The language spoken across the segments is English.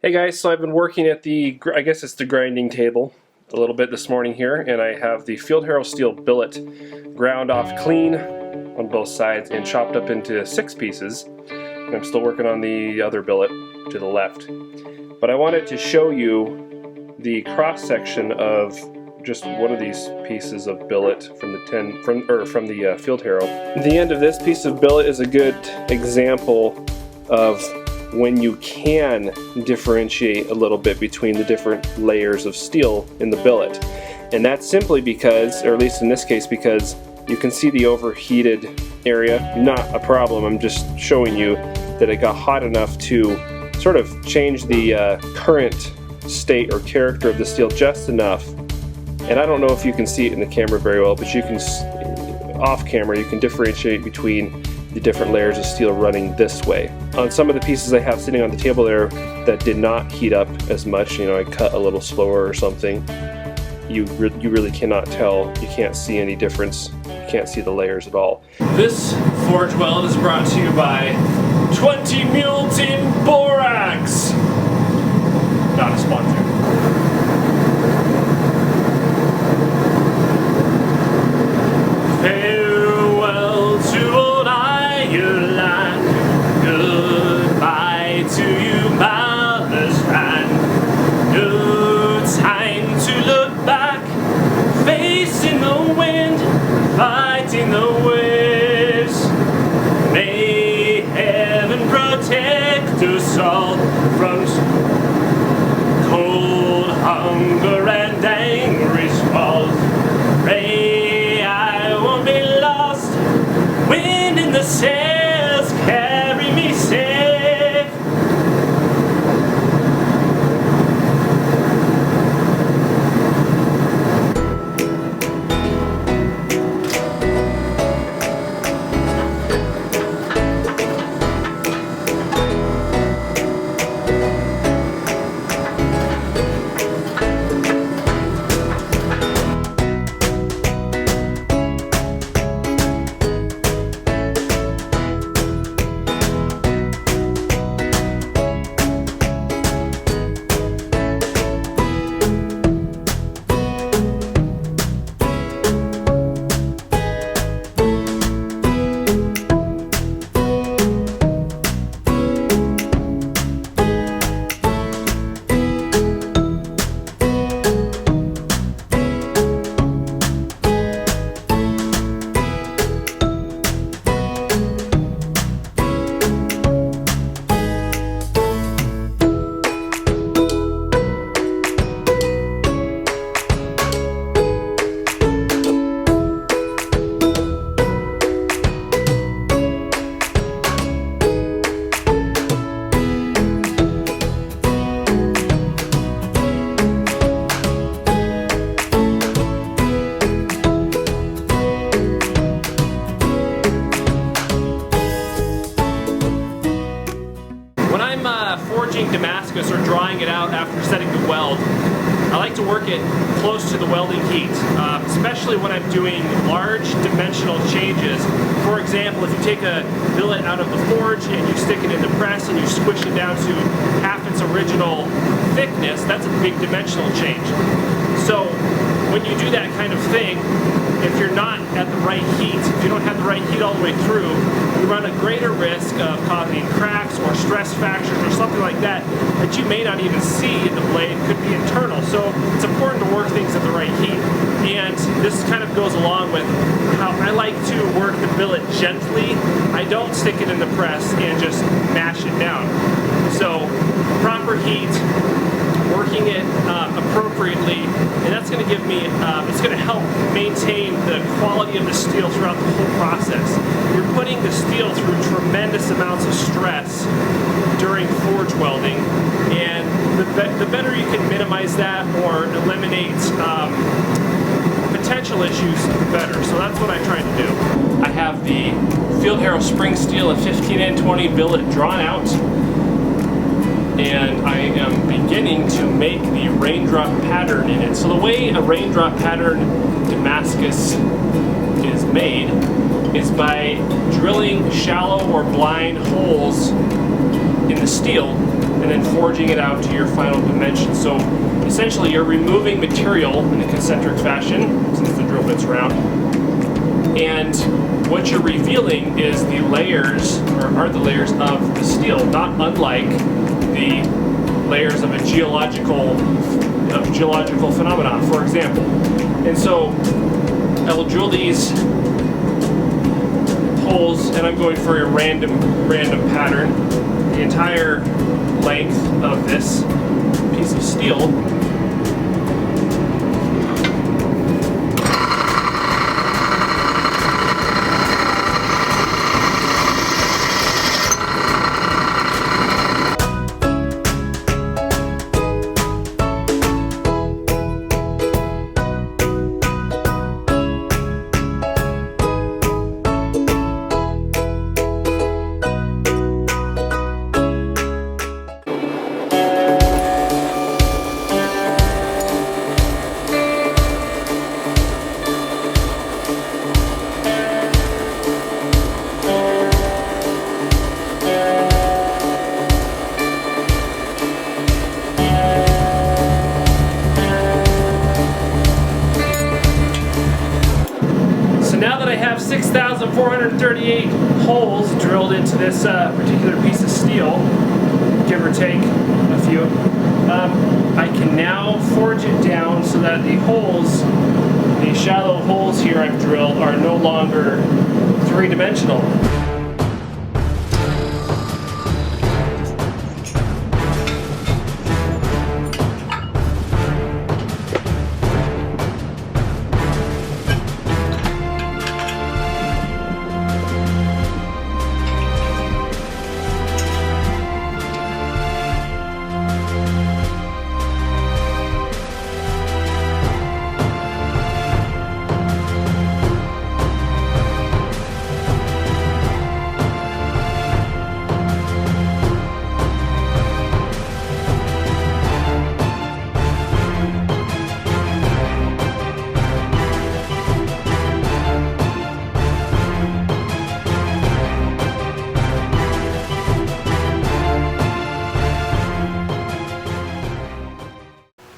Hey guys, so I've been working at the, I guess it's the grinding table a little bit this morning here, and I have the Field Harrow steel billet ground off clean on both sides and chopped up into 6 pieces. And I'm still working on the other billet to the left. But I wanted to show you the cross section of just one of these pieces of billet from the Field Harrow. The end of this piece of billet is a good example of when you can differentiate a little bit between the different layers of steel in the billet. And that's simply because, or at least in this case, because you can see the overheated area. Not a problem, I'm just showing you that it got hot enough to sort of change the current state or character of the steel just enough. And I don't know if you can see it in the camera very well, but you can, off camera, you can differentiate between the different layers of steel running this way. On some of the pieces I have sitting on the table there that did not heat up as much, I cut a little slower or something, you really cannot tell. You can't see any difference. You can't see the layers at all. This forge weld is brought to you by 20 Mules in Borax. Not a sponsor. Fighting the waves, may heaven protect us all from cold, hunger, and angry squalls. Pray I won't be lost, wind in the sails carry me safe. Forging Damascus or drawing it out after setting the weld, I like to work it close to the welding heat, especially when I'm doing large dimensional changes. For example, if you take a billet out of the forge and you stick it in the press and you squish it down to half its original thickness, that's a big dimensional change. So when you do that kind of thing, if you're not at the right heat, if you don't have the right heat all the way through, you run a greater risk of causing cracks or stress fractures or something like that that you may not even see in the blade. It could be internal. So it's important to work things at the right heat. And this kind of goes along with how I like to work the billet gently. I don't stick it in the press and just mash it down. So proper heat, working it appropriately, and that's going to give me, it's going to help maintain the quality of the steel throughout the whole process. You're putting the steel through tremendous amounts of stress during forge welding, and the better you can minimize that or eliminate potential issues, the better. So that's what I try to do. I have the Field Harrow spring steel at 15N20 billet drawn out, and I am beginning to make the raindrop pattern in it. So the way a raindrop pattern Damascus is made is by drilling shallow or blind holes in the steel and then forging it out to your final dimension. So essentially you're removing material in a concentric fashion, since the drill bit's round, and what you're revealing is the layers, or are the layers of the steel, not unlike the layers of a geological phenomenon, for example. And so I will drill these holes, and I'm going for a random pattern, the entire length of this piece of steel. Now that I have 6,438 holes drilled into this particular piece of steel, give or take a few, I can now forge it down so that the holes, the shallow holes here I've drilled, are no longer three-dimensional.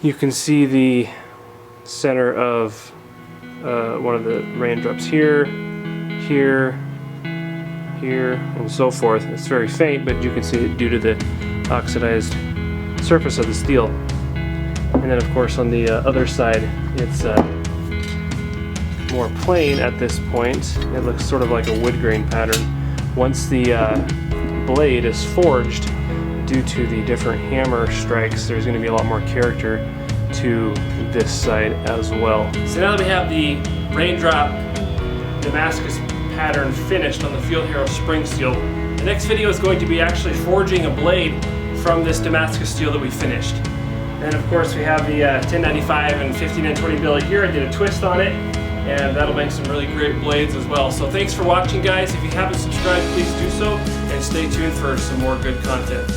You can see the center of one of the raindrops here, here, here, and so forth. It's very faint, but you can see it due to the oxidized surface of the steel. And then of course on the other side, it's more plain at this point. It looks sort of like a wood grain pattern. Once the blade is forged, due to the different hammer strikes, there's going to be a lot more character to this side as well. So now that we have the Raindrop Damascus pattern finished on the Field Harrow spring steel, the next video is going to be actually forging a blade from this Damascus steel that we finished. And of course we have the 1095 and 15N20 billet here. I did a twist on it, and that'll make some really great blades as well. So thanks for watching, guys. If you haven't subscribed, please do so, and stay tuned for some more good content.